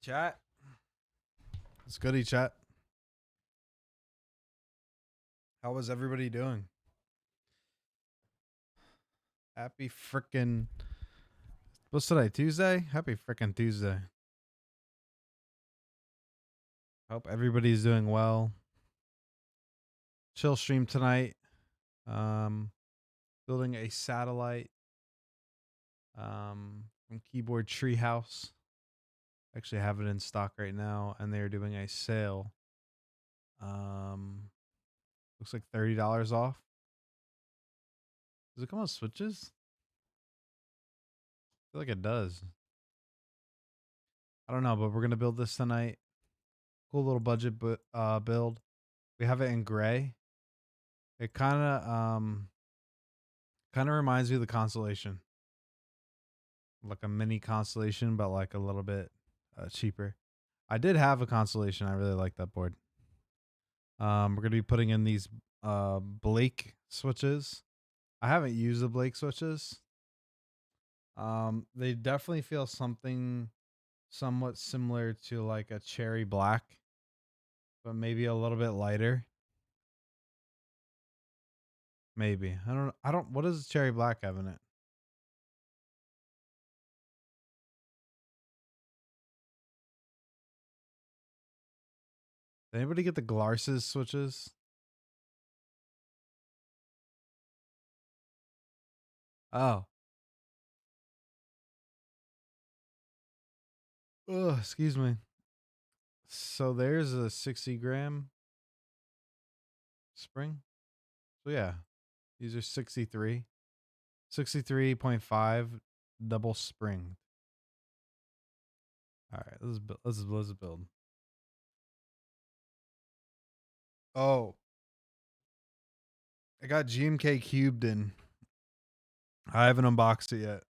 Chat. It's goody chat. How was everybody doing? Happy frickin' what's today? Tuesday? Happy frickin' Tuesday. Hope everybody's doing well. Chill stream tonight. Building a satellite from Keyboard Treehouse. Actually have it in stock right now and they're doing a sale. Looks like $30 off. Does it come on switches? I feel like it does. I don't know, but we're gonna build this tonight. Cool little budget build. We have it in gray. It kind of reminds me of the Constellation, like a mini Constellation, but like a little bit cheaper. I did have a Constellation. I really like that board. We're gonna be putting in these Blake switches. I haven't used the Blake switches. They definitely feel something somewhat similar to like a cherry black, but maybe a little bit lighter. Maybe. I don't what does cherry black have in it? Did anybody get the Glarses switches? Oh. Ugh, excuse me. So there's a 60 gram spring. So yeah, these are 63. 63.5 double spring. All right, let's build. Oh, I got GMK cubed in. I haven't unboxed it yet.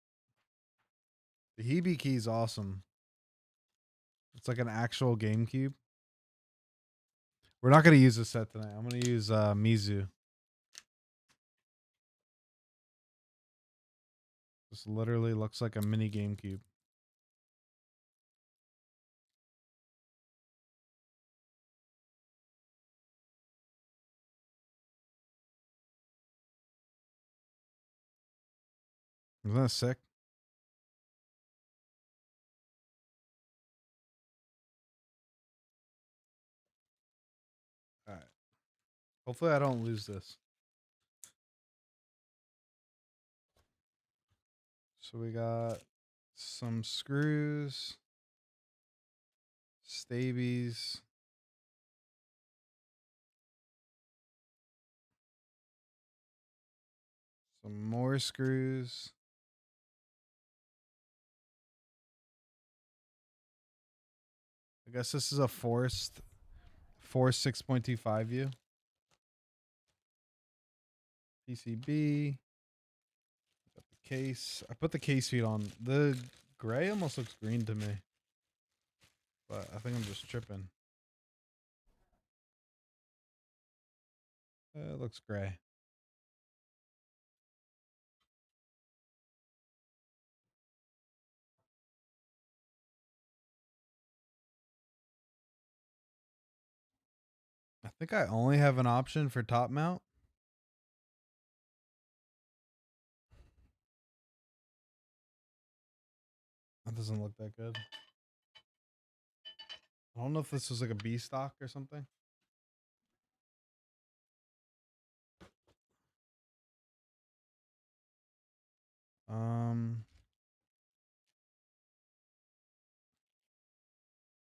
The Hebe key is awesome. It's like an actual GameCube. We're not gonna use this set tonight. I'm gonna use Mizu. This literally looks like a mini GameCube. Isn't that sick? All right. Hopefully I don't lose this. So we got some screws, stabies, some more screws. I guess this is a forced 6.25 view. PCB. Got the case. I put the case feet on. The gray almost looks green to me. But I think I'm just tripping. It looks gray. I think I only have an option for top mount. That doesn't look that good. I don't know if this was like a B stock or something.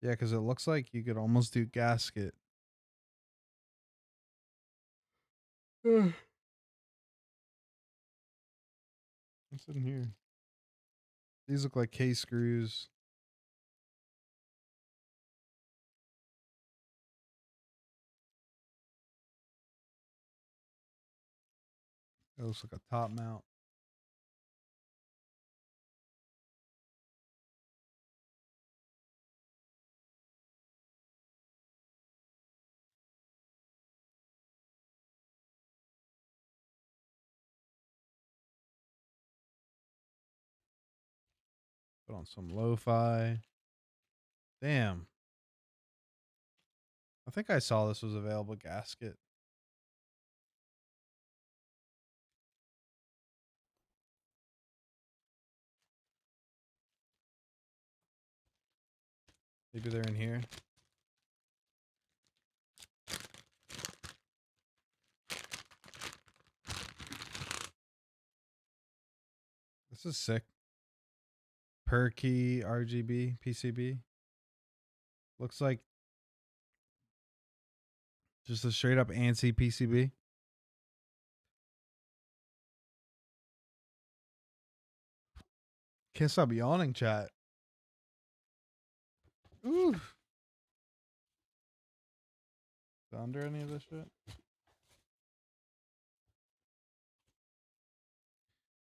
Yeah, because it looks like you could almost do gasket. What's in here? These look like K screws. It looks like a top mount. Put on some lo-fi. Damn. I think I saw this was available gasket. Maybe they're in here. This is sick. Per key RGB PCB. Looks like just a straight up ANSI PCB. Can't stop yawning, chat. Ooh. Under any of this shit?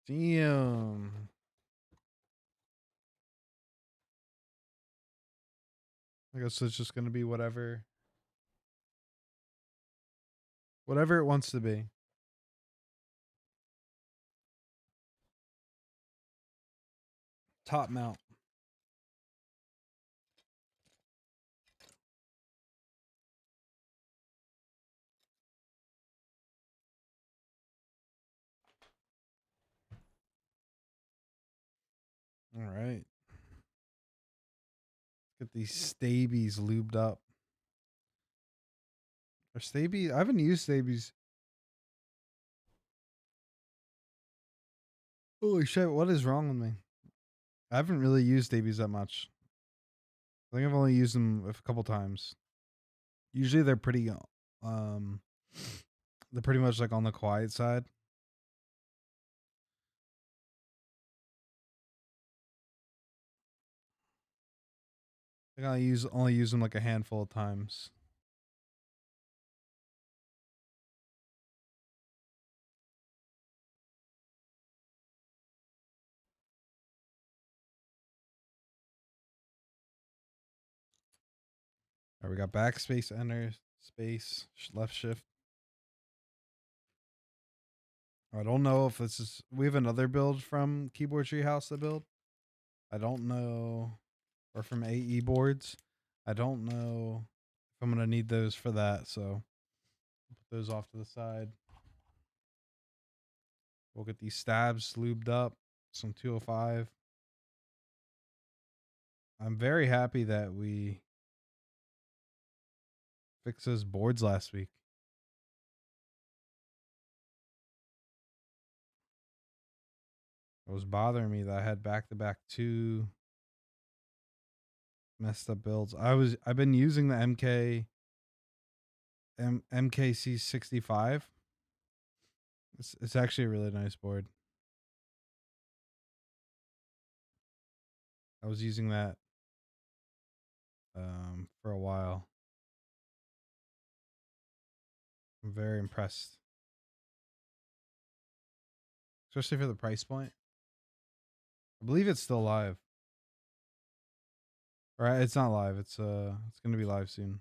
Damn. I guess it's just gonna be whatever it wants to be. Top mount. All right. Get these stabies lubed up. Are stabies? I haven't used stabies. Holy shit! What is wrong with me? I haven't really used stabies that much. I think I've only used them a couple times. Usually they're pretty um they're pretty much like on the quiet side. I think I only use them like a handful of times. All right, we got backspace, enter, space, left shift. I don't know if this is. We have another build from Keyboard Treehouse to build. I don't know, or from Aeboards. I don't know if I'm gonna need those for that. So put those off to the side. We'll get these stabs lubed up. Some 205. I'm very happy that we fixed those boards last week. It was bothering me that I had back-to-back two messed up builds. I've been using the MKC 65. It's actually a really nice board. I was using that for a while. I'm very impressed, especially for the price point. I believe it's still live. All right, it's not live. It's gonna be live soon.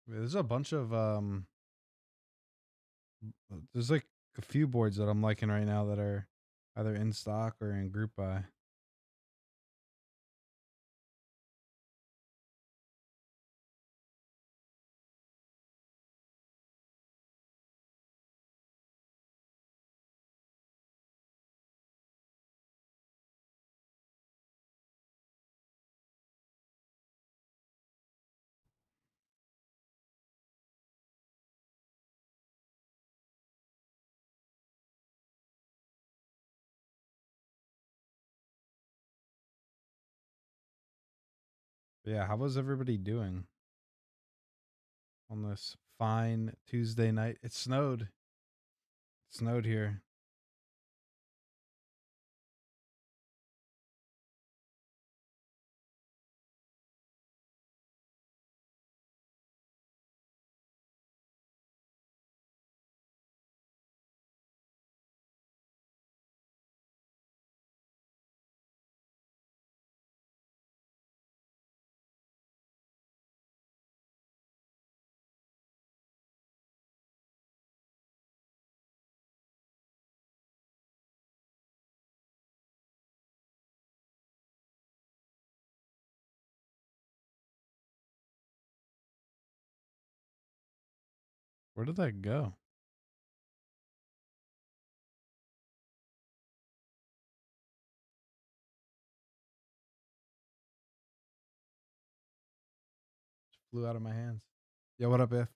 There's a bunch of there's like a few boards that I'm liking right now that are either in stock or in group buy. But yeah, how was everybody doing on this fine Tuesday night? It snowed. It snowed here. Where did that go? Flew out of my hands. Yeah, what up, If?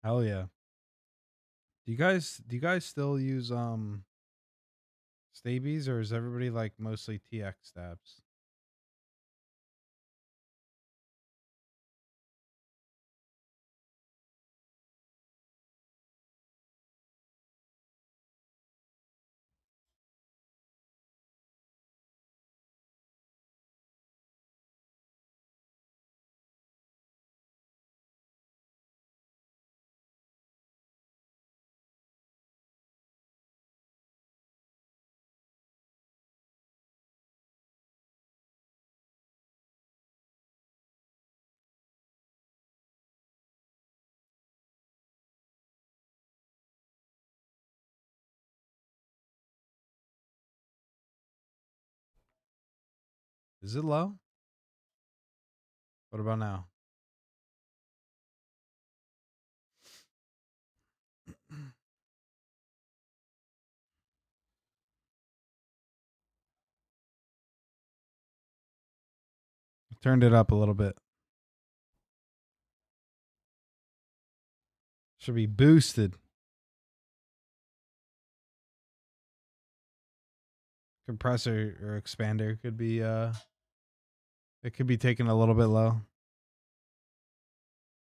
Hell yeah. Do you guys still use stabies, or is everybody like mostly TX stabs? Is it low? What about now? Turned it up a little bit. Should be boosted. Compressor or expander could be it could be taken a little bit low.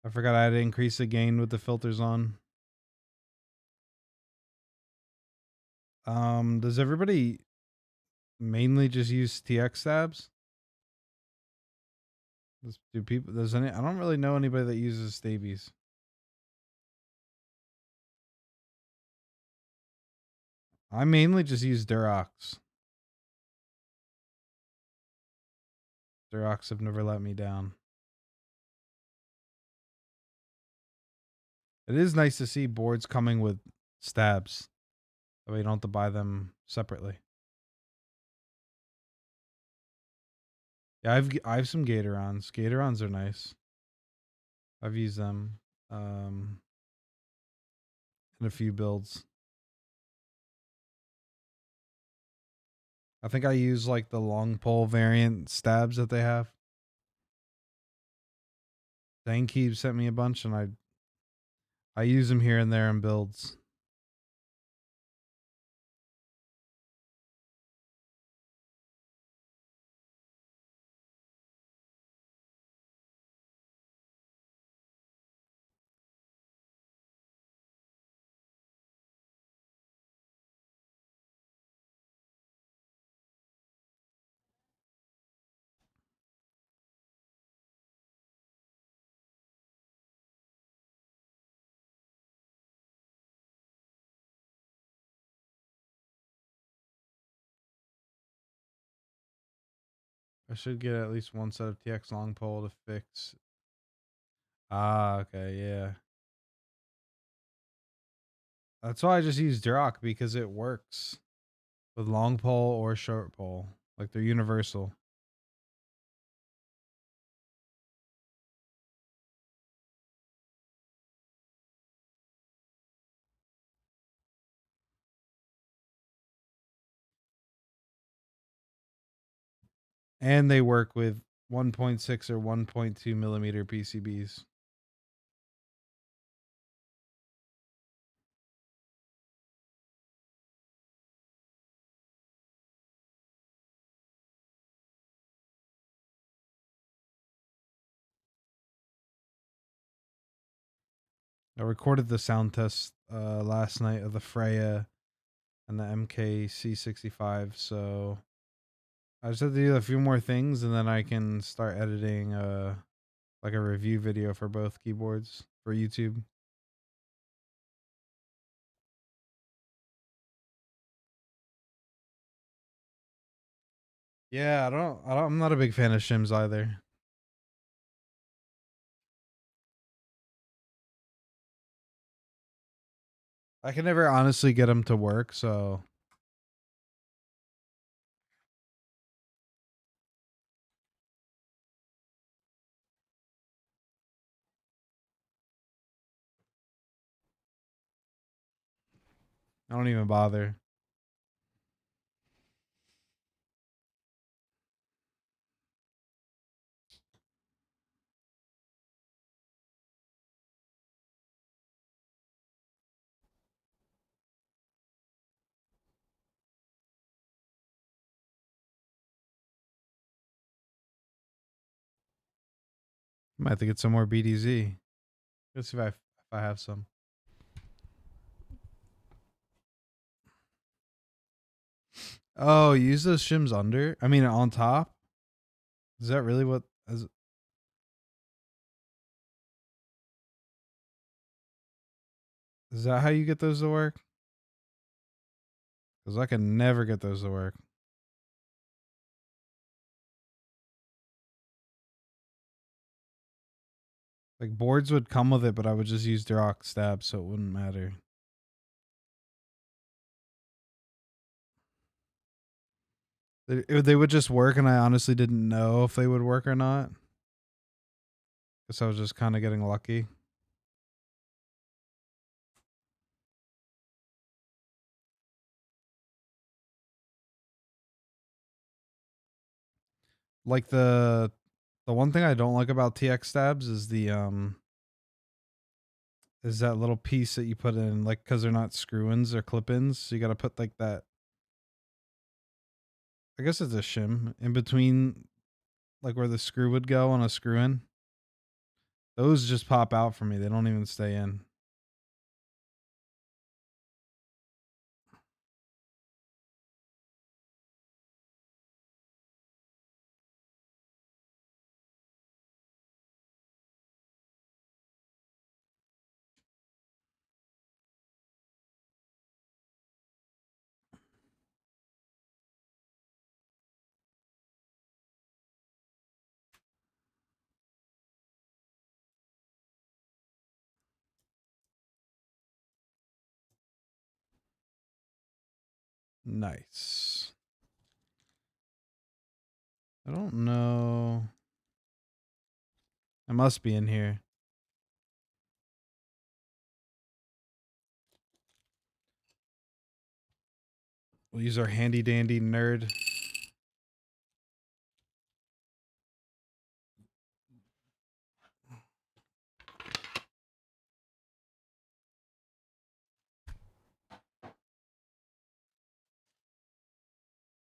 I forgot I had to increase the gain with the filters on. Does everybody mainly just use TX stabs? Do people does any I don't really know anybody that uses stabies. I mainly just use Durox. Durox have never let me down. It is nice to see boards coming with stabs. That way you don't have to buy them separately. Yeah, I have some Gatorons. Gatorons are nice. I've used them in a few builds. I think I use like the long pole variant stabs that they have. Dankeeb sent me a bunch, and I use them here and there in builds. I should get at least one set of TX long pole to fix. Ah, okay, yeah. That's why I just use Duroc, because it works with long pole or short pole. Like they're universal. And they work with 1.6 or 1.2 millimeter PCBs. I recorded the sound test last night of the Freya and the MKC65, so I just have to do a few more things and then I can start editing like a review video for both keyboards for YouTube. Yeah, I'm not a big fan of shims either. I can never honestly get them to work, so I don't even bother. Might have to get some more BDZ. Let's see if I have some. Oh, use those shims under? I mean on top? Is that really what is that how you get those to work? Because I can never get those to work. Like boards would come with it, but I would just use Duroc stab, so it wouldn't matter. They would just work, and I honestly didn't know if they would work or not. Guess I was just kind of getting lucky. Like the one thing I don't like about TX stabs is the is that little piece that you put in, like, because they're not screw-ins or clip-ins, so you got to put like that. I guess it's a shim in between, like where the screw would go on a screw-in. Those just pop out for me. They don't even stay in. Nice. I don't know. I must be in here. We'll use our handy dandy nerd.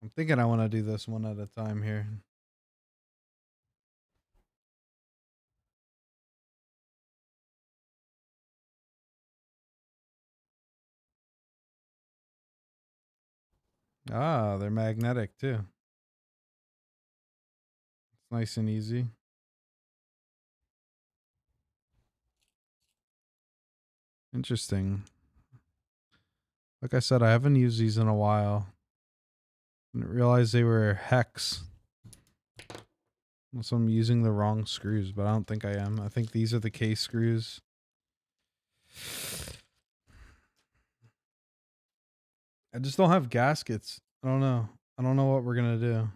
I'm thinking I want to do this one at a time here. Ah, they're magnetic too. It's nice and easy. Interesting. Like I said, I haven't used these in a while. Didn't realize they were hex. So I'm using the wrong screws, but I don't think I am. I think these are the case screws. I just don't have gaskets. I don't know. I don't know what we're gonna do.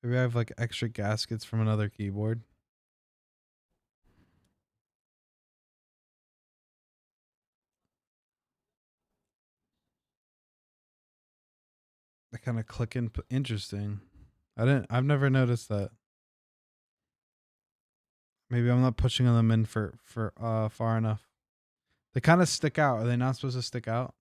Maybe I have like extra gaskets from another keyboard. They kind of click in. Interesting. I've never noticed that. Maybe I'm not pushing them in for far enough. They kind of stick out. Are they not supposed to stick out?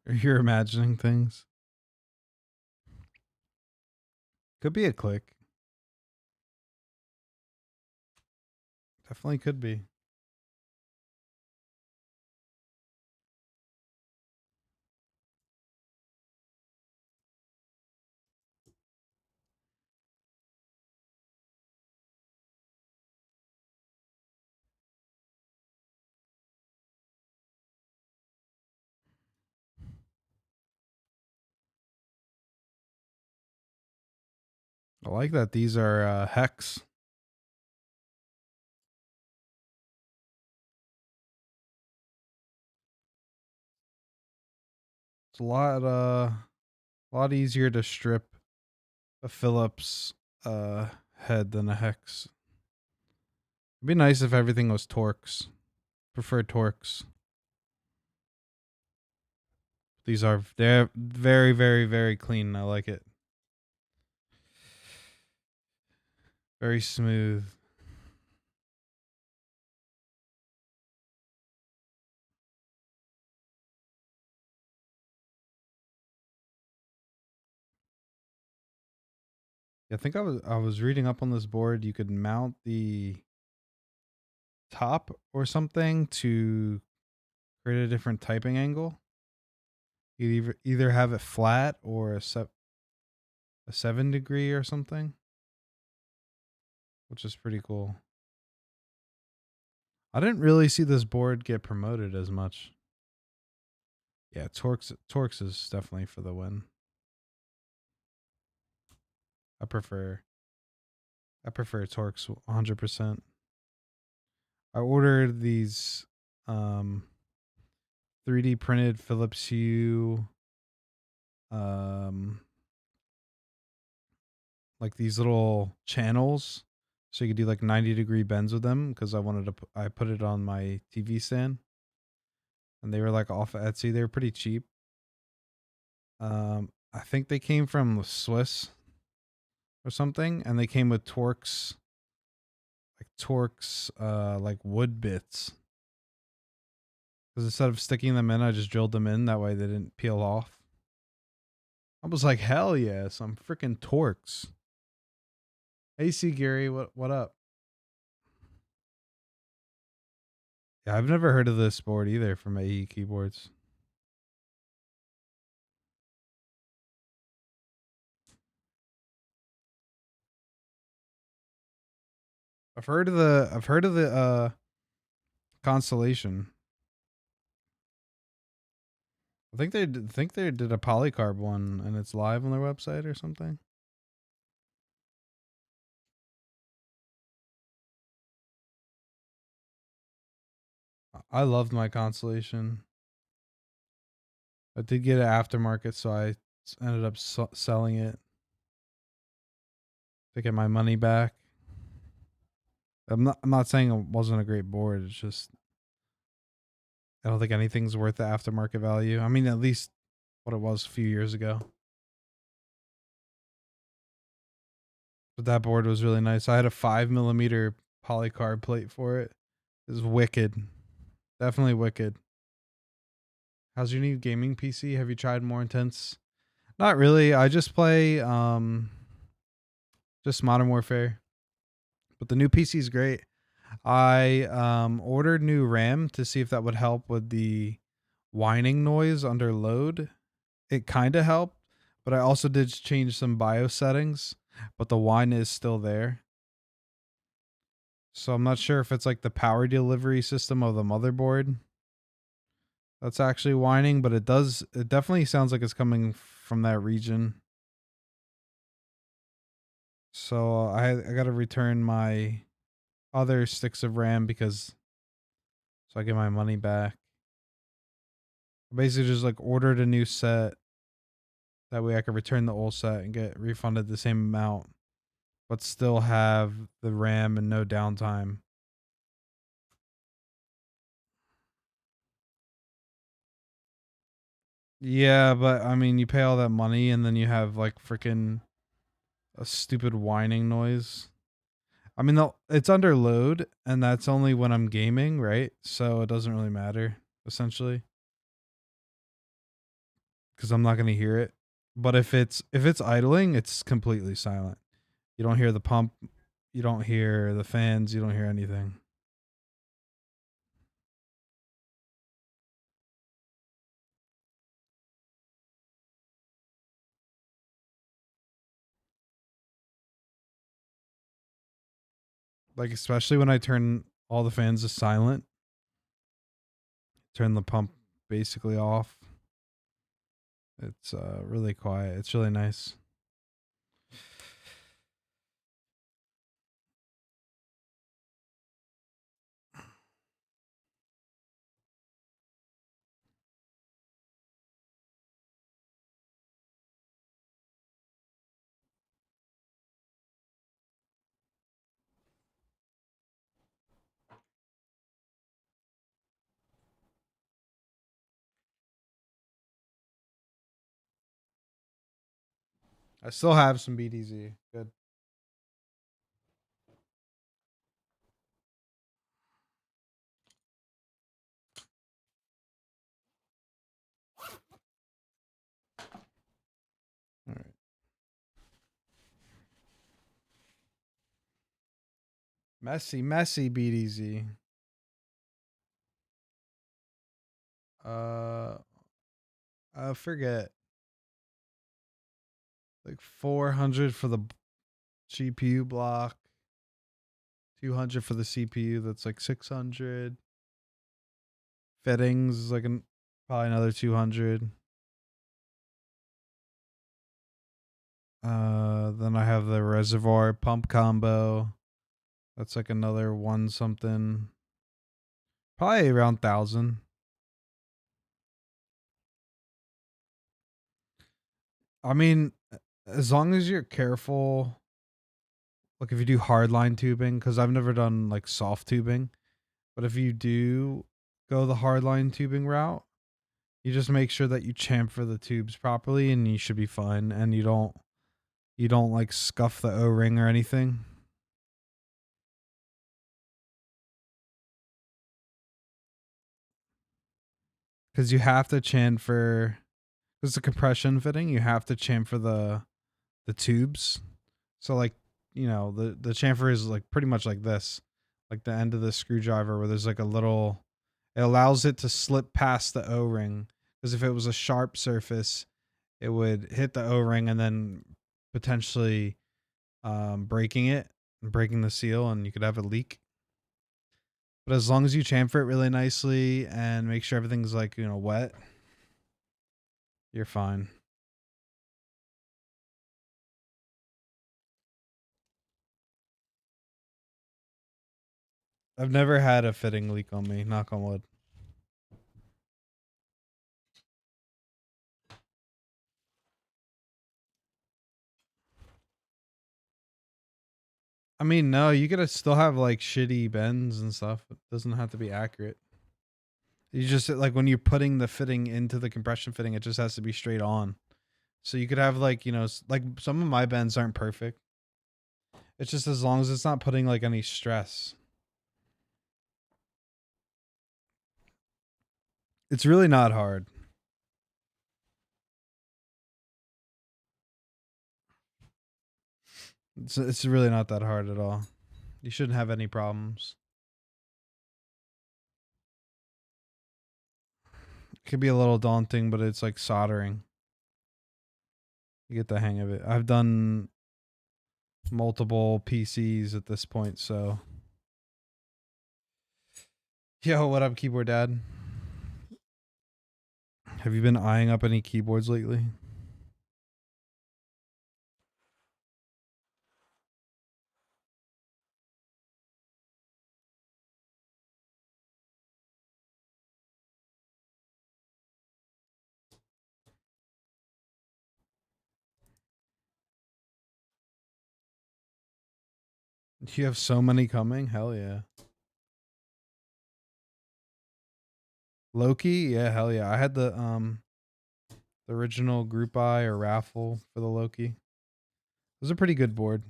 Or you're imagining things. Could be a click. Definitely could be. I like that these are hex. It's a lot easier to strip a Phillips head than a hex. It'd be nice if everything was Torx. Prefer Torx. They're very, very, very clean. I like it. Very smooth. I think I was reading up on this board. You could mount the top or something to create a different typing angle. You either have it flat or a 7 degree or something, which is pretty cool. I didn't really see this board get promoted as much. Yeah, Torx is definitely for the win. I prefer Torx 100%. I ordered these 3D printed Philips Hue um like these little channels so you could do like 90-degree bends with them because I put it on my TV stand and they were like off of Etsy. They were pretty cheap. I think they came from Swiss or something and they came with Torx like wood bits. Because instead of sticking them in, I just drilled them in. That way they didn't peel off. I was like, hell yeah, some freaking Torx. Hey, C. Gary, what up? Yeah, I've never heard of this board either from AE Keyboards. I've heard of the Constellation. Think they did a polycarb one and it's live on their website or something. I loved my Constellation. I did get it aftermarket, so I ended up selling it to get my money back. I'm not saying it wasn't a great board. It's just I don't think anything's worth the aftermarket value. I mean, at least what it was a few years ago. But that board was really nice. I had a 5mm polycarb plate for it. It was wicked. Definitely wicked. How's your new gaming PC? Have you tried more intense? Not really. I just play just Modern Warfare. But the new PC is great. I ordered new RAM to see if that would help with the whining noise under load. It kind of helped, but I also did change some BIOS settings, but the whine is still there. So I'm not sure if it's like the power delivery system of the motherboard that's actually whining, but it definitely sounds like it's coming from that region. So I got to return my other sticks of RAM because so I get my money back. I basically just like ordered a new set. That way I could return the old set and get refunded the same amount, but still have the RAM and no downtime. Yeah, but I mean, you pay all that money and then you have like freaking a stupid whining noise. I mean, it's under load, and that's only when I'm gaming, right? So it doesn't really matter, essentially. because I'm not gonna hear it. But if it's idling, it's completely silent. You don't hear the pump, you don't hear the fans, you don't hear anything. Like especially when I turn all the fans to silent, turn the pump basically off. It's really quiet. It's really nice. I still have some BDZ. Good. All right. Messy BDZ. Uh, I forget. Like 400 for the GPU block, 200 for the CPU. That's like 600. Fittings is like probably another 200. Then I have the reservoir pump combo. That's like another one something. Probably around 1,000. I mean, as long as you're careful, like if you do hardline tubing, because I've never done like soft tubing, but if you do go the hardline tubing route, you just make sure that you chamfer the tubes properly, and you should be fine. And you don't like scuff the O ring or anything. Because you have to chamfer. Because the compression fitting, you have to chamfer the tubes. So like the chamfer is like pretty much like this, like the end of the screwdriver where there's like a little. It allows it to slip past the O ring. Because if it was a sharp surface, it would hit the O ring and then potentially breaking it and breaking the seal, and you could have a leak. But as long as you chamfer it really nicely and make sure everything's like wet, you're fine. I've never had a fitting leak on me. Knock on wood. I mean, no, you gotta still have like shitty bends and stuff. It doesn't have to be accurate. You just like when you're putting the fitting into the compression fitting, it just has to be straight on. So you could have like like some of my bends aren't perfect. It's just as long as it's not putting like any stress. It's really not hard. It's really not that hard at all. You shouldn't have any problems. It could be a little daunting, but it's like soldering. You get the hang of it. I've done multiple PCs at this point, so. Yo, what up, keyboard dad? Have you been eyeing up any keyboards lately? You have so many coming? Hell yeah. Loki? Yeah, hell yeah. I had the original group buy or raffle for the Loki. It was a pretty good board.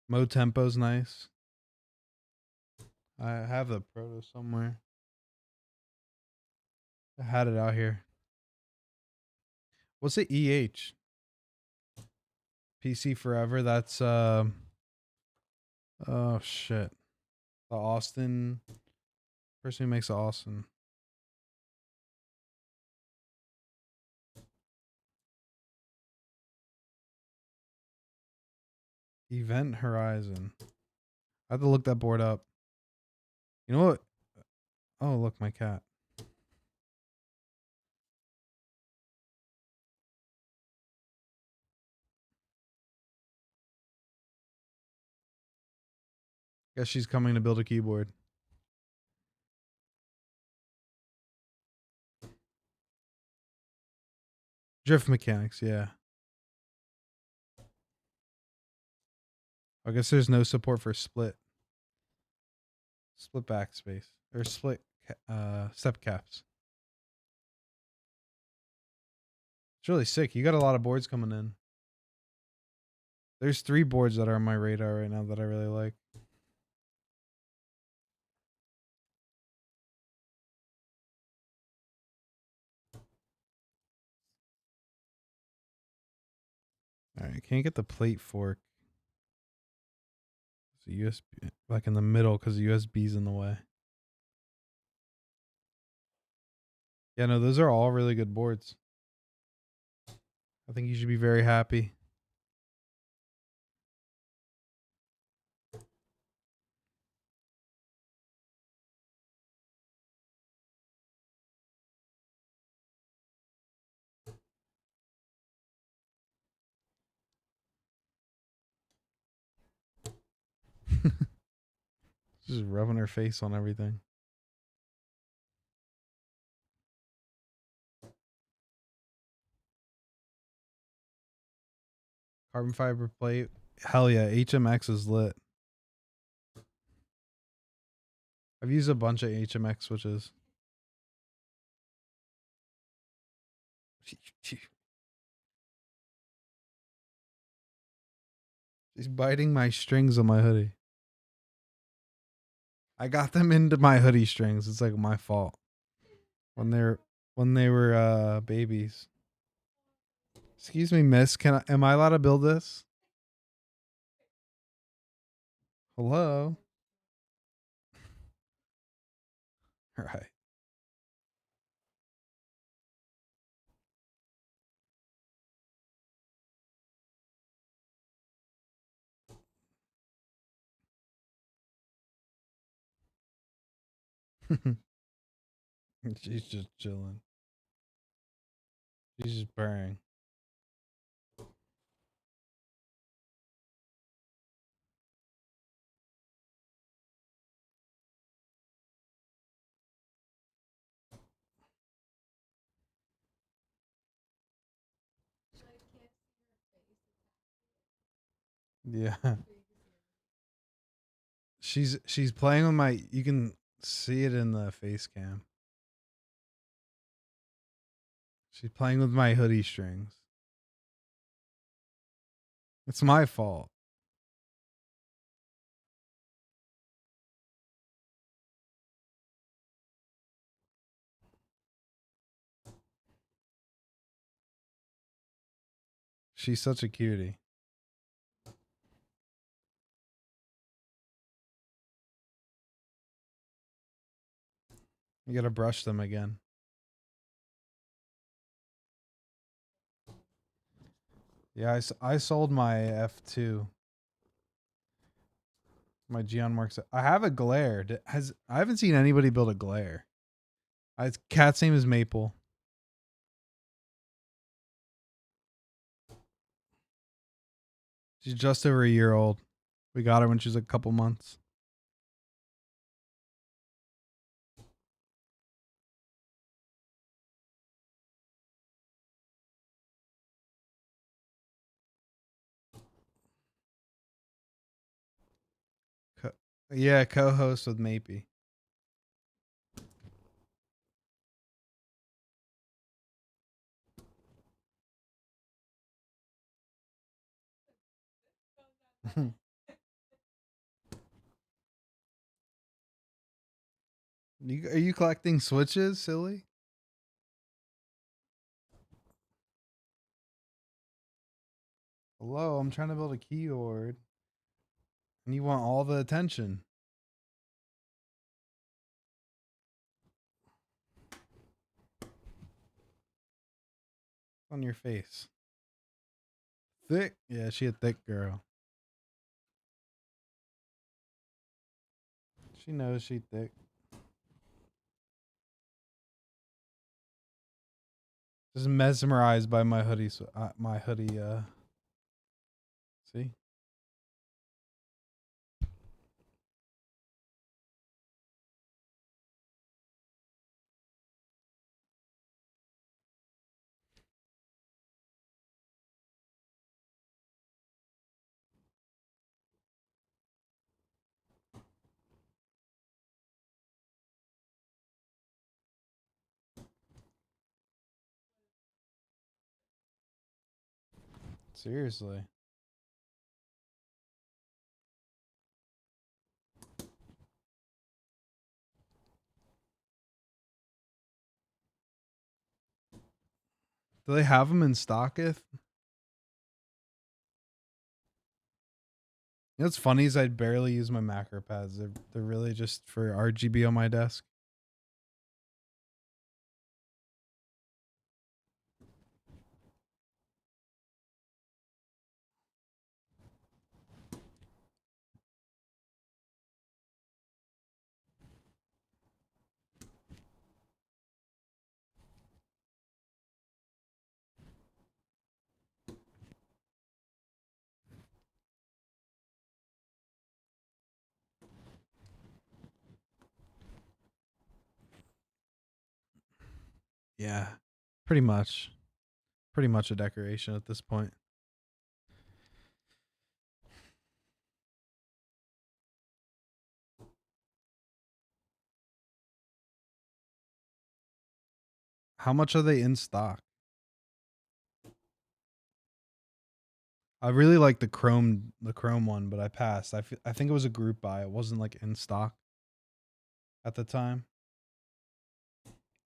Mo Tempo's nice. I have the proto somewhere. I had it out here. What's the EH? PC Forever. That's oh shit. The Austin person who makes the Austin. Event Horizon. I have to look that board up. You know what? Oh, look, my cat. Guess she's coming to build a keyboard. Drift mechanics, yeah. I guess there's no support for split backspace or split step caps. It's really sick. You got a lot of boards coming in. There's 3 boards that are on my radar right now that I really like. All right, can't get the plate fork. It's a USB, like in the middle, because the USB's in the way. Yeah, no, those are all really good boards. I think you should be very happy. Just rubbing her face on everything. Carbon fiber plate. Hell yeah, HMX is lit. I've used a bunch of HMX switches. She's biting my strings on my hoodie. I got them into my hoodie strings. It's like my fault. When they were babies. Excuse me, miss. Am I allowed to build this? Hello? All right. She's just chilling. She's just purring. Yeah. She's playing with my, you can see it in the face cam. She's playing with my hoodie strings. It's my fault. She's such a cutie. You gotta brush them again. Yeah, I sold my F2. My Geon Marks. I have a glare. I haven't seen anybody build a glare. Cat's name is Maple. She's just over a year old. We got her when she was a couple months. Co- yeah, co-host with Mapey. Are you collecting switches, silly? Hello, I'm trying to build a keyboard, and you want all the attention on your face. Thick? Yeah, she a thick girl. She knows she thick. Just mesmerized by my hoodie. My hoodie. See. Seriously. Do they have them in stock? If you know what's funny is I barely use my macro pads. They're really just for RGB on my desk. Yeah, pretty much. Pretty much a decoration at this point. How much are they in stock? I really like the chrome one, but I passed. I think it was a group buy. It wasn't like in stock at the time.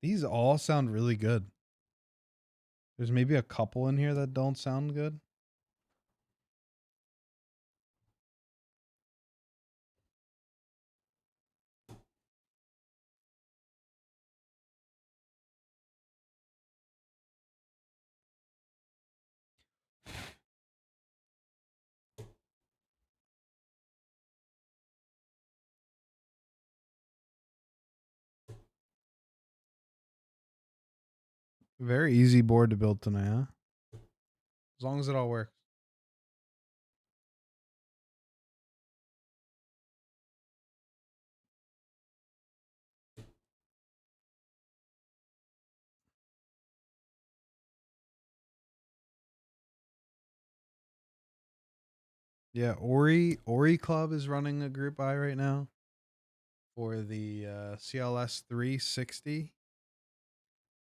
These all sound really good. There's maybe a couple in here that don't sound good. Very easy board to build tonight, huh? As long as it all works. Yeah, Ori Club is running a group buy right now for the CLS 360,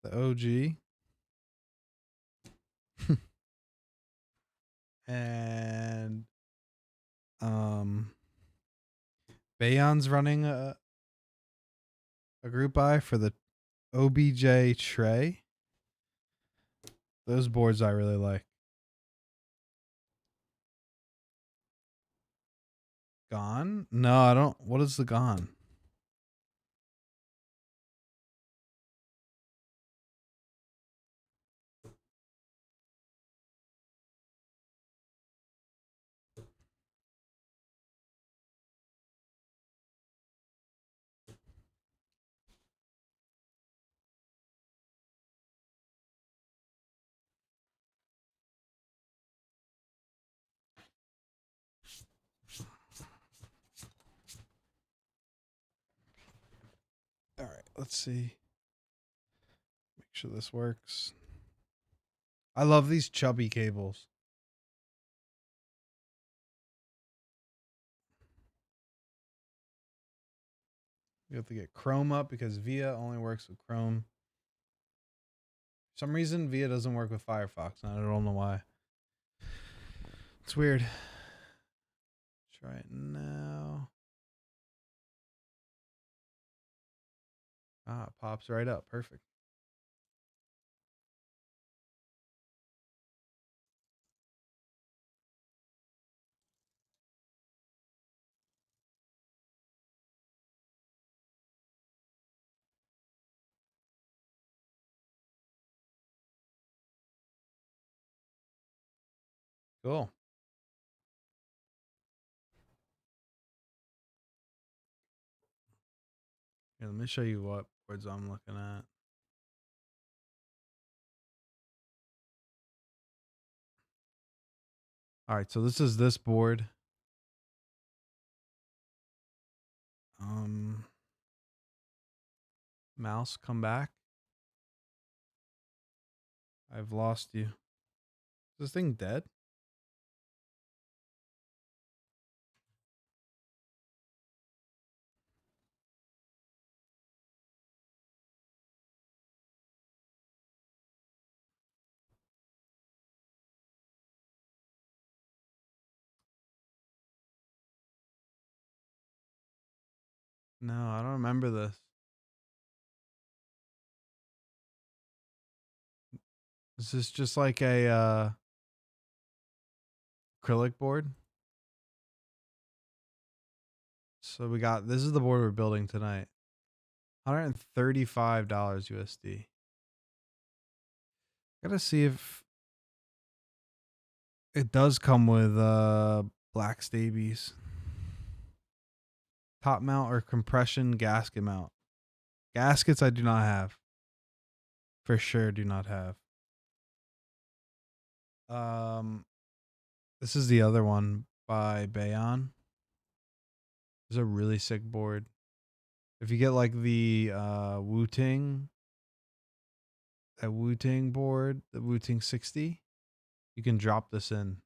the OG. And um Bayon's running a group buy for the OBJ tray. Those boards I really like. Gone? No, I don't. What is the gone? All right, let's see. Make sure this works. I love these chubby cables. You have to get Chrome up because VIA only works with Chrome. For some reason, VIA doesn't work with Firefox. And I don't know why. It's weird. Try it now. Ah, it pops right up. Perfect. Cool. Yeah, let me show you what boards I'm looking at. All right, so this is this board. Mouse, come back. I've lost you. Is this thing dead? No, I don't remember this. Is this just like a acrylic board? So we got, this is the board we're building tonight. $135 USD. Gotta see if it does come with black stabies. Top mount or compression gasket mount. Gaskets I do not have. For sure do not have. This is the other one by Bayon. It's a really sick board. If you get like the Wu-Ting, that Wu-Ting board, the Wu-Ting 60, you can drop this in.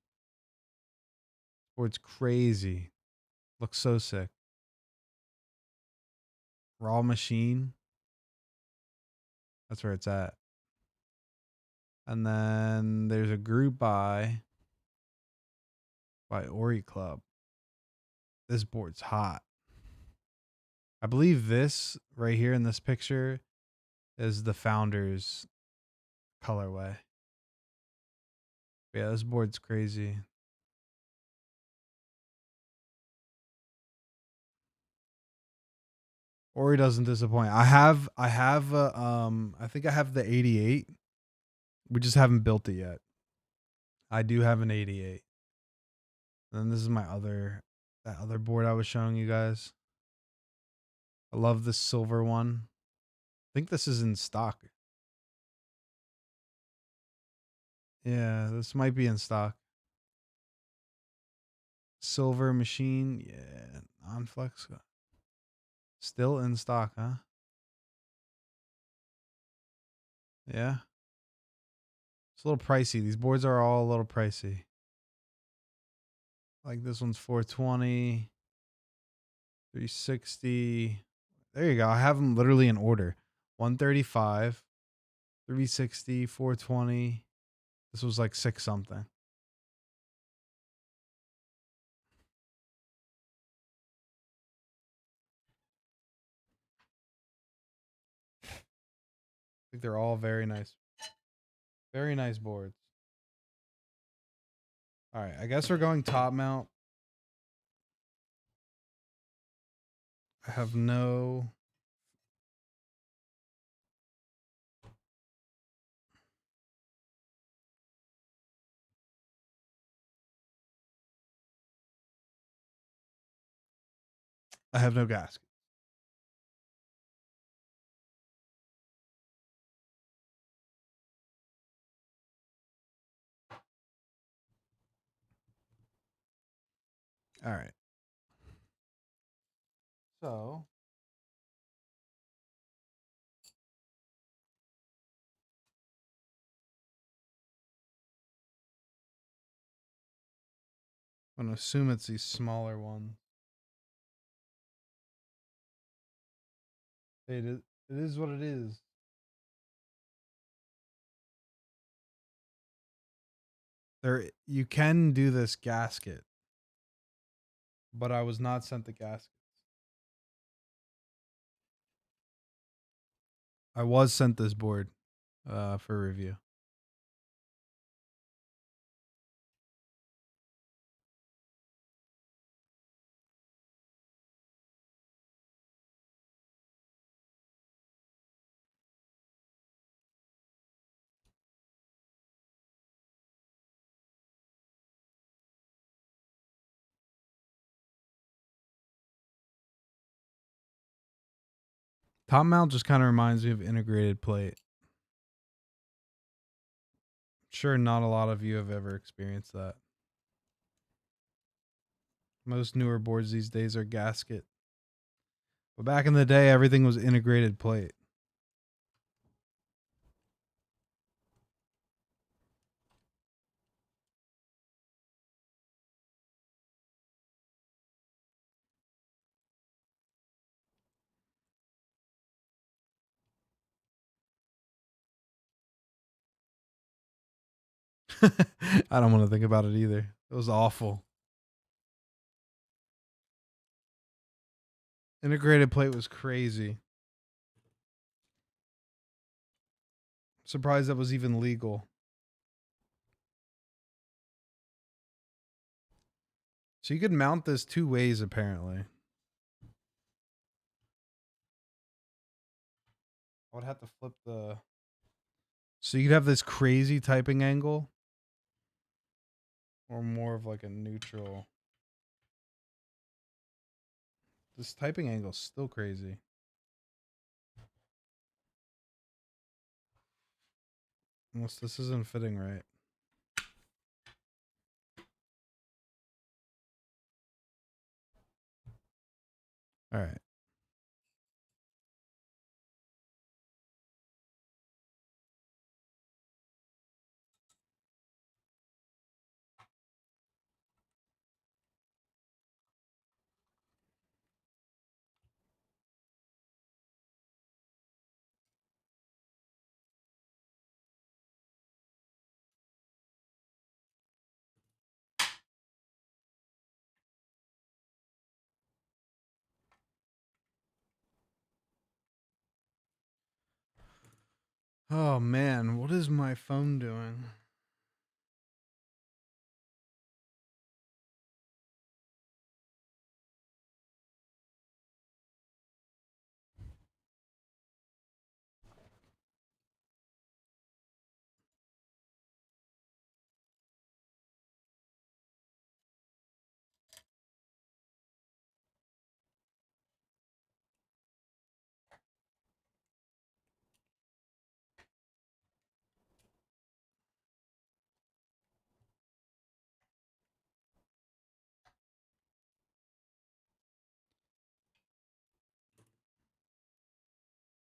Board's crazy. Looks so sick. Raw Machine. That's where it's at. And then there's a group buy by Ori Club. This board's hot. I believe this right here in this picture is the founder's colorway. Yeah, this board's crazy. Ori doesn't disappoint. I think I have the 88. We just haven't built it yet. I do have an 88. And then this is that other board I was showing you guys. I love this silver one. I think this is in stock. Yeah, this might be in stock. Silver machine. Yeah, non-flex. Still in stock, huh? Yeah. It's a little pricey. These boards are all a little pricey. Like this one's 420, 360. There you go. I have them literally in order. 135, 360, 420. This was like 6 something. I think they're all very nice. Very nice boards. All right, I guess we're going top mount. I have no gasket. All right. So, I'm going to assume it's these smaller ones. It is what it is. You can do this gasket, but I was not sent the gasket. I was sent this board for review. Top mount just kind of reminds me of integrated plate. Sure, not a lot of you have ever experienced that. Most newer boards these days are gasket. But back in the day, everything was integrated plate. I don't want to think about it either. It was awful. Integrated plate was crazy. Surprised that was even legal. So you could mount this two ways apparently. I would have to flip the. So you could have this crazy typing angle, or more of like a neutral. This typing angle is still crazy. Unless this isn't fitting right. All right. Oh man, what is my phone doing?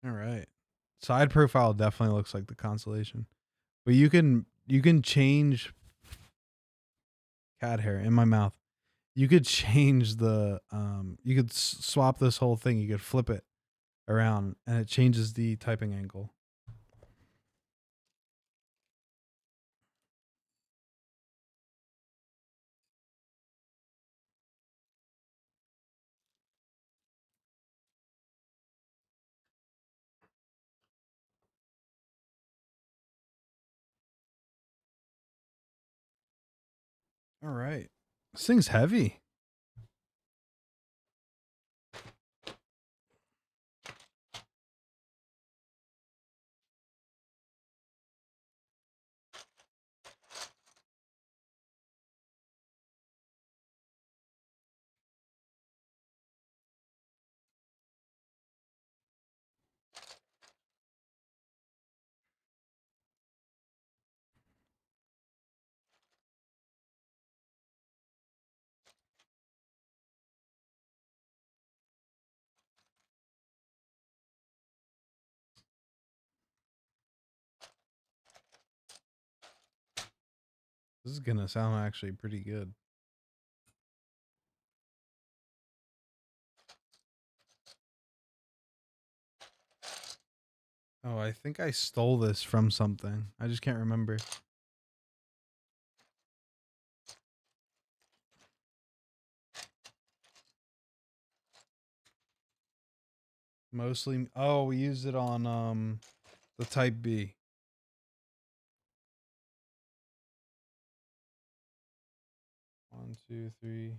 All right. Side profile definitely looks like the constellation. But you can change cat hair in my mouth. You could change the you could swap this whole thing. You could flip it around and it changes the typing angle. All right. This thing's heavy. This is gonna sound actually pretty good. Oh, I think I stole this from something. I just can't remember. Mostly. Oh, we used it on the Type B. One, two, three.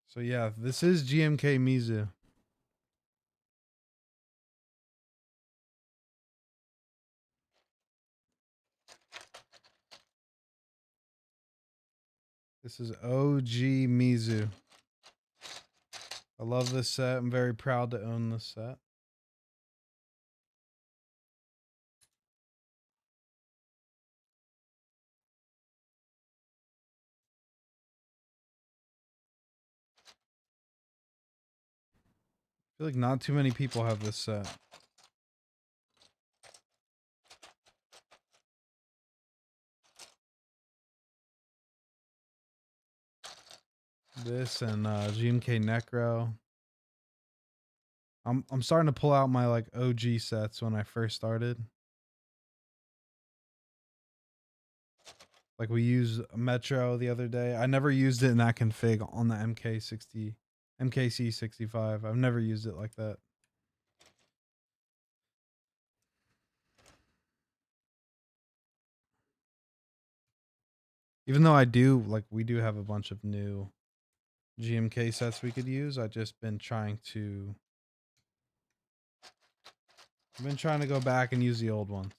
So yeah, this is GMK Mizu. This is OG Mizu. I love this set. I'm very proud to own this set. I feel like not too many people have this set. This and GMK Necro. I'm starting to pull out my like OG sets when I first started. Like we used Metro the other day. I never used it in that config on the MKC65. I've never used it like that. Even though I do, like, we do have a bunch of new GMK sets we could use. I've just been trying to go back and use the old ones.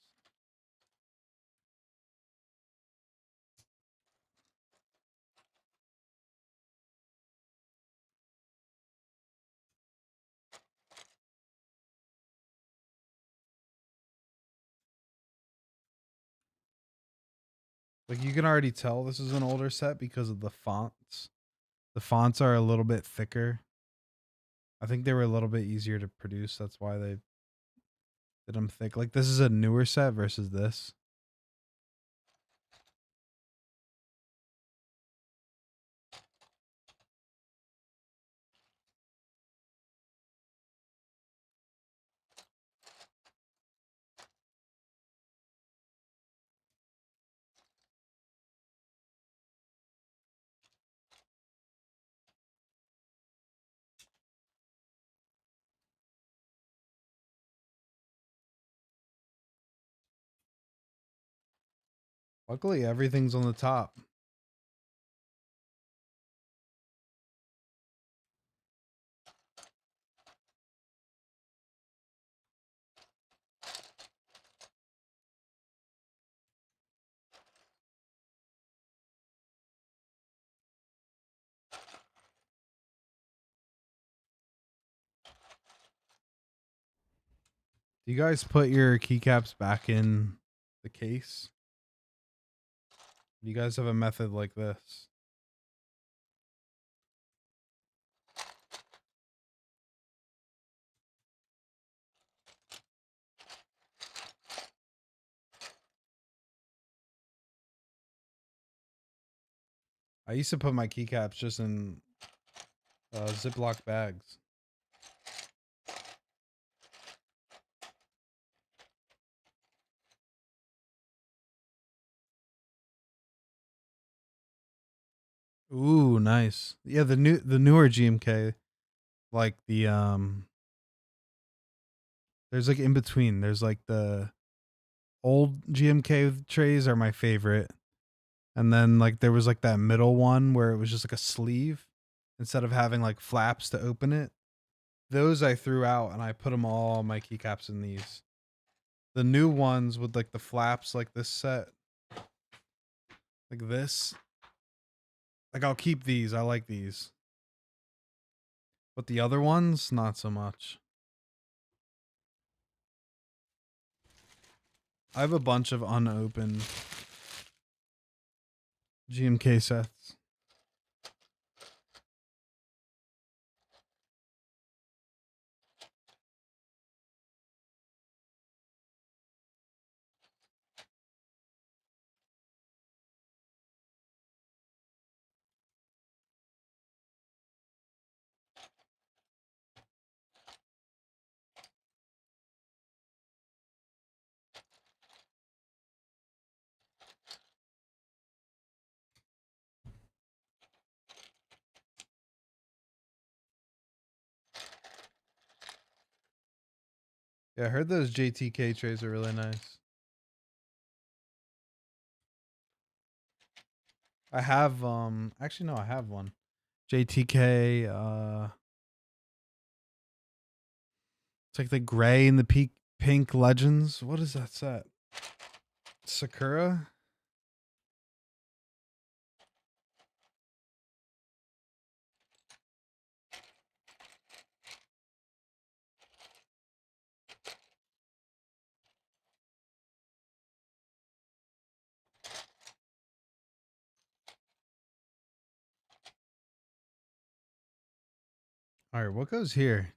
Like you can already tell this is an older set because of the fonts. The fonts are a little bit thicker. I think they were a little bit easier to produce. That's why they did them thick. Like this is a newer set versus this. Luckily, everything's on the top. Do you guys put your keycaps back in the case? Do you guys have a method like this? I used to put my keycaps just in Ziploc bags. Ooh, nice. Yeah, the newer GMK, like there's like in between. There's like the old GMK trays are my favorite. And then like there was like that middle one where it was just like a sleeve instead of having like flaps to open it. Those I threw out and I put them all on my keycaps in these. The new ones with like the flaps like this set. Like this. Like I'll keep these. I like these. But the other ones, not so much. I have a bunch of unopened GMK sets. Yeah, I heard those JTK trays are really nice. I have actually no, I have one. JTK it's like the gray and the pink legends. What is that set? Sakura? All right, what goes here?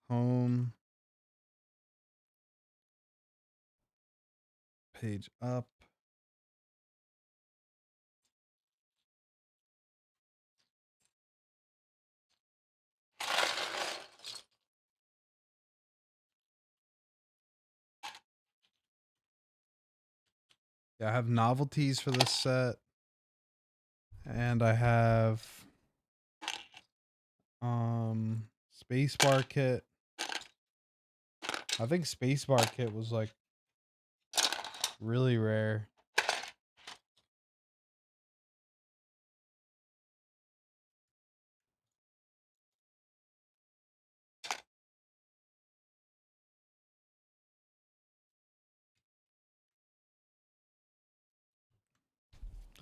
Home. Page up. Yeah, I have novelties for this set. And I have spacebar kit. I think spacebar kit was like really rare.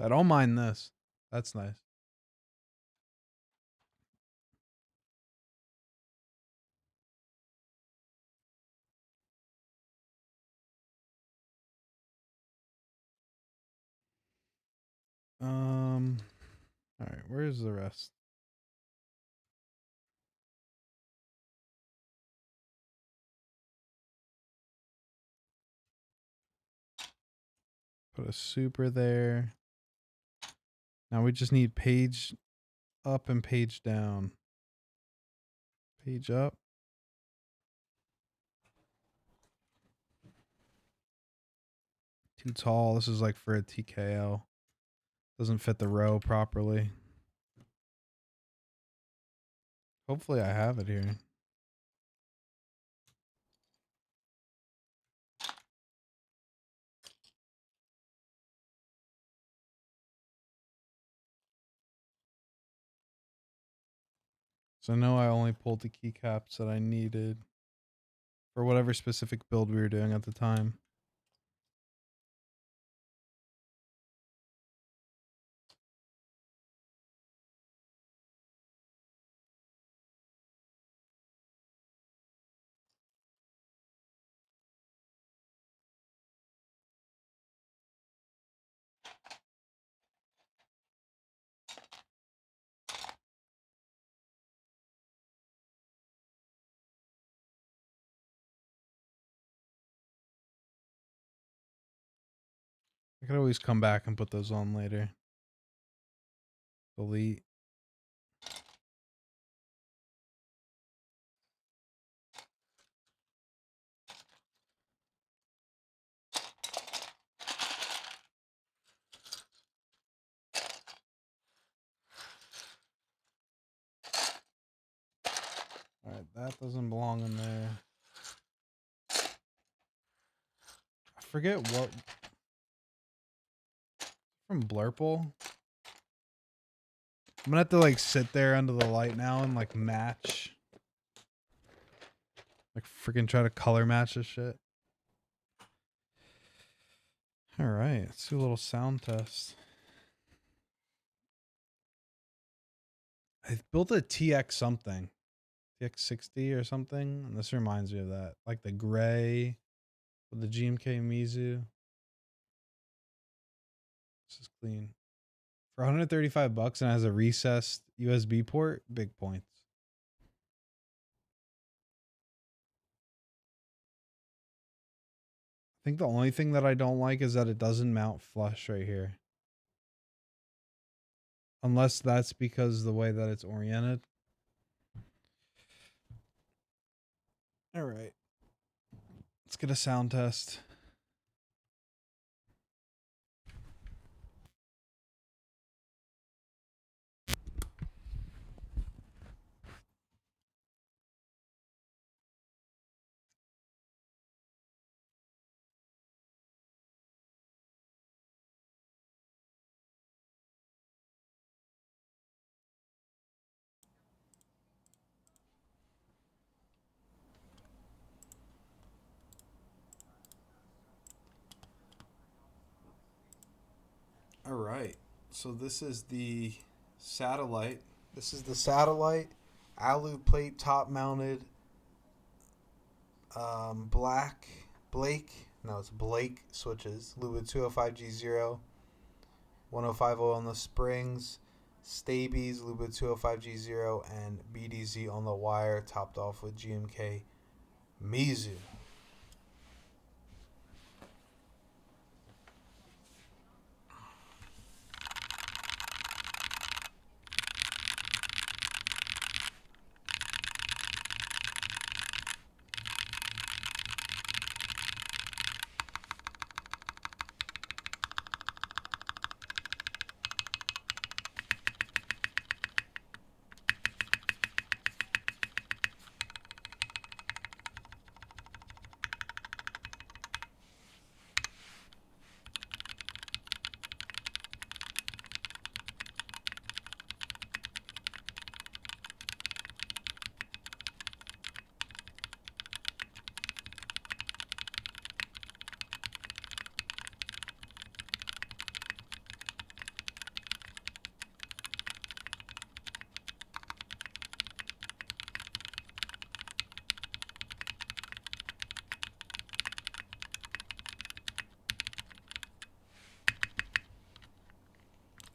I don't mind this. That's nice. All right, where's the rest? Put a super there. Now we just need page up and page down. Page up. Too tall. This is like for a TKO. Doesn't fit the row properly. Hopefully I have it here. So I know I only pulled the keycaps that I needed for whatever specific build we were doing at the time. I could always come back and put those on later. Delete. All right, that doesn't belong in there. I forget what from Blurple. I'm gonna have to like sit there under the light now and like match. Like freaking try to color match this shit. All right, let's do a little sound test. I built a TX something. TX60 or something. And this reminds me of that. Like the gray with the GMK Mizu. This is clean. For 135 bucks and has a recessed USB port, big points. I think the only thing that I don't like is that it doesn't mount flush right here. Unless that's because the way that it's oriented. All right. Let's get a sound test. All right. So this is the satellite. This is the satellite alu plate top mounted black Blake. No, it's Blake switches. Luba 205G0. 105 oil on the springs, Stabies, Luba 205G0, and BDZ on the wire, topped off with GMK Mizu.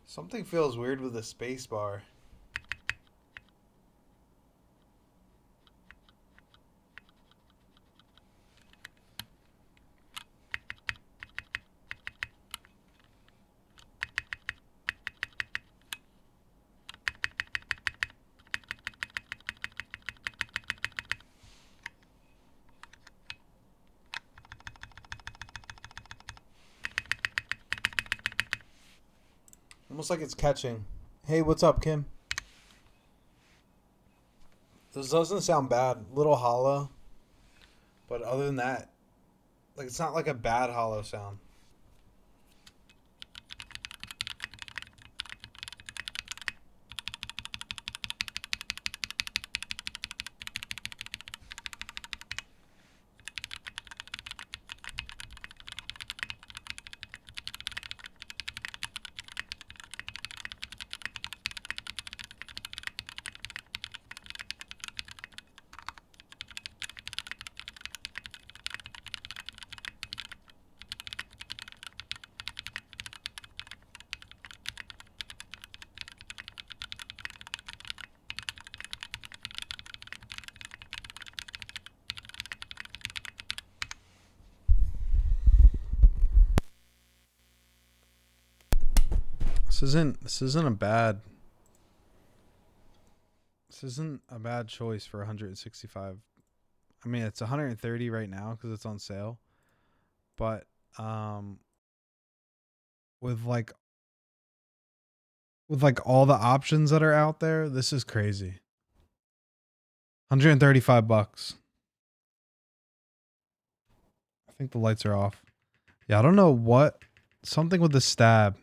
Something feels weird with the space bar. Almost like it's catching. Hey, what's up, Kim? This doesn't sound bad. Little hollow. But other than that, like it's not like a bad hollow sound. This isn't a bad choice for 165. I mean, it's 130 right now because it's on sale. But with like all the options that are out there, this is crazy. 135 bucks. I think the lights are off. Yeah, I don't know what. Something with the stab.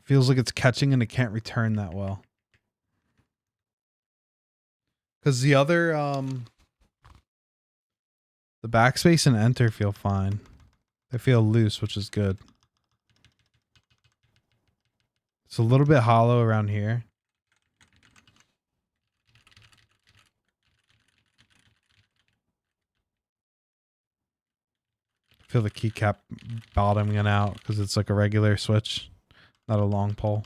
Feels like it's catching and it can't return that well. Because the other, the backspace and enter feel fine. They feel loose, which is good. It's a little bit hollow around here. Feel the keycap bottoming out because it's like a regular switch, not a long pole.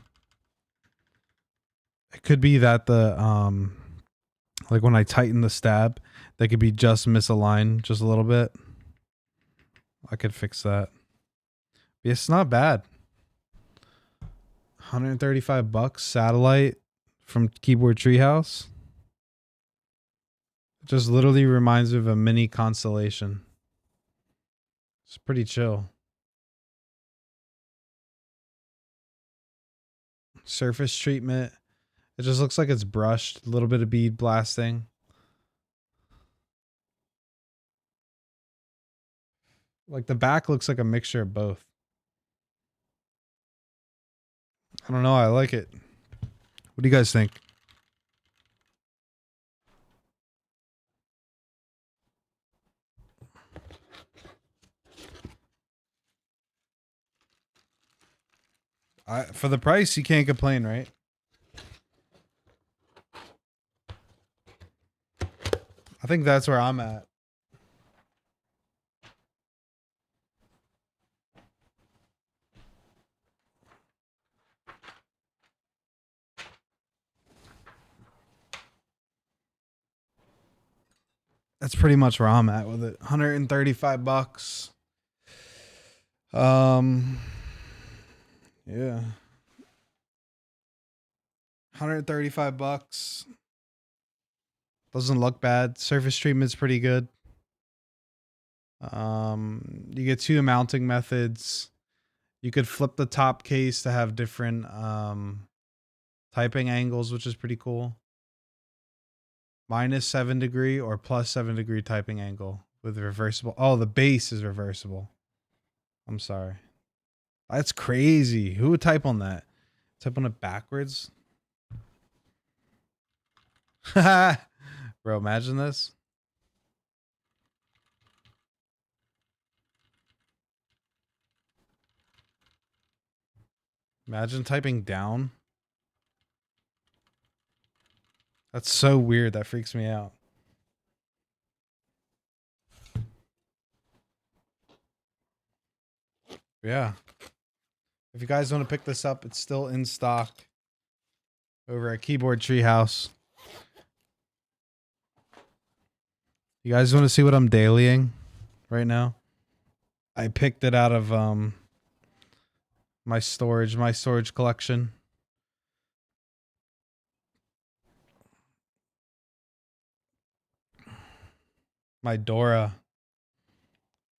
It could be that the like when I tighten the stab, they could be just misaligned just a little bit. I could fix that. But it's not bad. 135 bucks satellite from Keyboard Treehouse. It just literally reminds me of a mini constellation. It's pretty chill. Surface treatment. It just looks like it's brushed. A little bit of bead blasting. Like the back looks like a mixture of both. I don't know. I like it. What do you guys think? For the price, you can't complain, right? I think that's where I'm at. that's pretty much where I'm at with it. $135. Yeah. $135. Doesn't look bad. Surface treatment's pretty good. You get 2 mounting methods. You could flip the top case to have different typing angles, which is pretty cool. -7° or +7° typing angle with reversible. Oh, the base is reversible. I'm sorry. That's crazy. Who would type on that? Type on it backwards? Bro, imagine this. Imagine typing down. That's so weird. That freaks me out. Yeah. If you guys want to pick this up, it's still in stock over at Keyboard Treehouse. You guys want to see what I'm dailying right now? I picked it out of my storage collection. My Dora.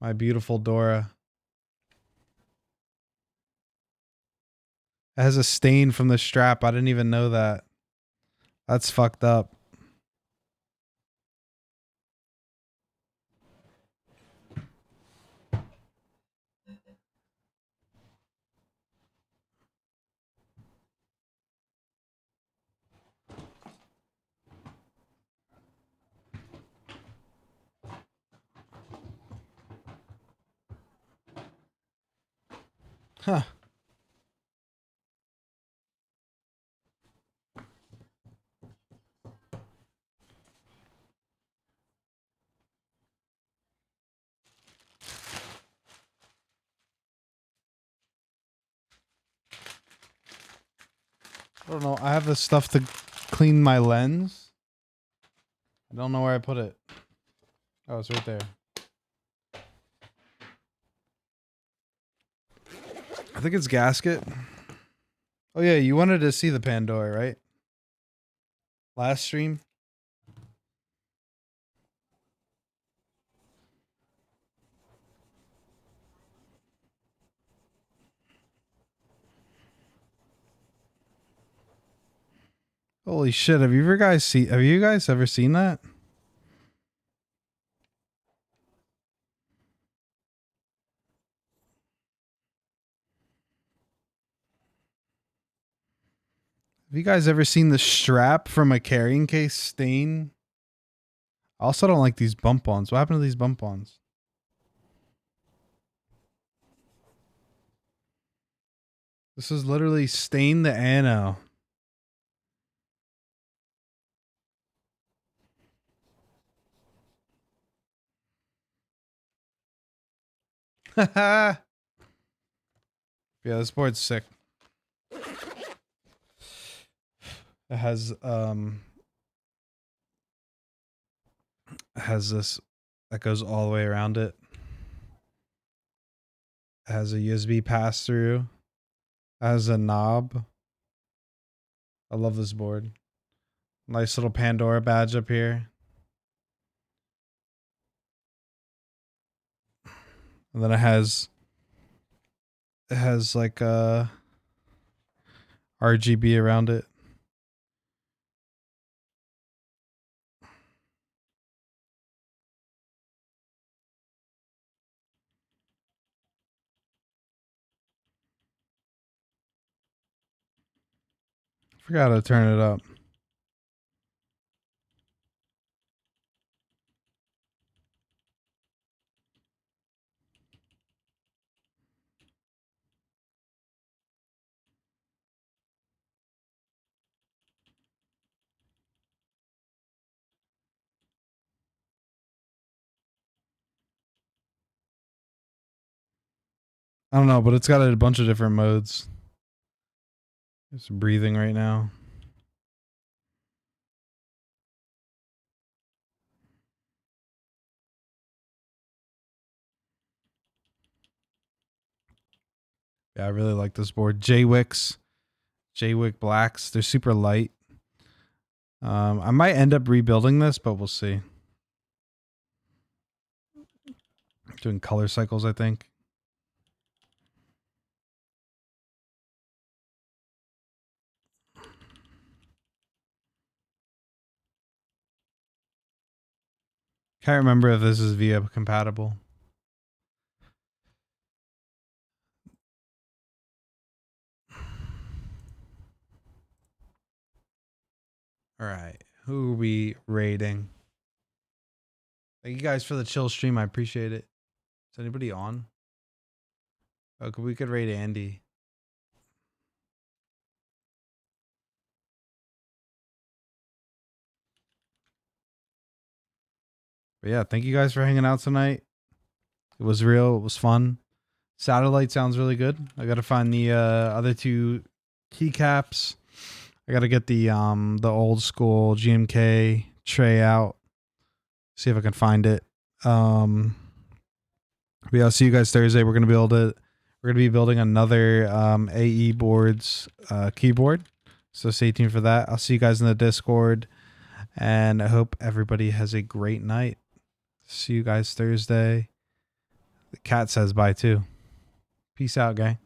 My beautiful Dora. It has a stain from the strap. I didn't even know that. That's fucked up. Huh. I don't know. I have the stuff to clean my lens. I don't know where I put it. Oh, it's right there. I think it's gasket. Oh yeah, you wanted to see the Pandora, right? Last stream. Holy shit! Have you guys ever seen that? Have you guys ever seen the strap from a carrying case stain? I also don't like these bump-ons. What happened to these bump-ons? This is literally stain the ano. Yeah, this board's sick. It has this that goes all the way around it. It has a USB pass through. It has a knob. I love this board. Nice little Pandora badge up here. And then it has like a RGB around it. Forgot how to turn it up. I don't know, but it's got a bunch of different modes. It's breathing right now. Yeah, I really like this board. J-Wick Blacks. They're super light. I might end up rebuilding this, but we'll see. Doing color cycles, I think. Can't remember if this is VIA compatible. All right. Who are we rating? Thank you guys for the chill stream. I appreciate it. Is anybody on? Okay, we could rate Andy. But yeah, thank you guys for hanging out tonight. It was real. It was fun. Satellite sounds really good. I gotta find the other two keycaps. I gotta get the old school GMK tray out. See if I can find it. But yeah, I'll see you guys Thursday. We're gonna be building another Aeboards keyboard. So stay tuned for that. I'll see you guys in the Discord. And I hope everybody has a great night. See you guys Thursday. The cat says bye too. Peace out, gang.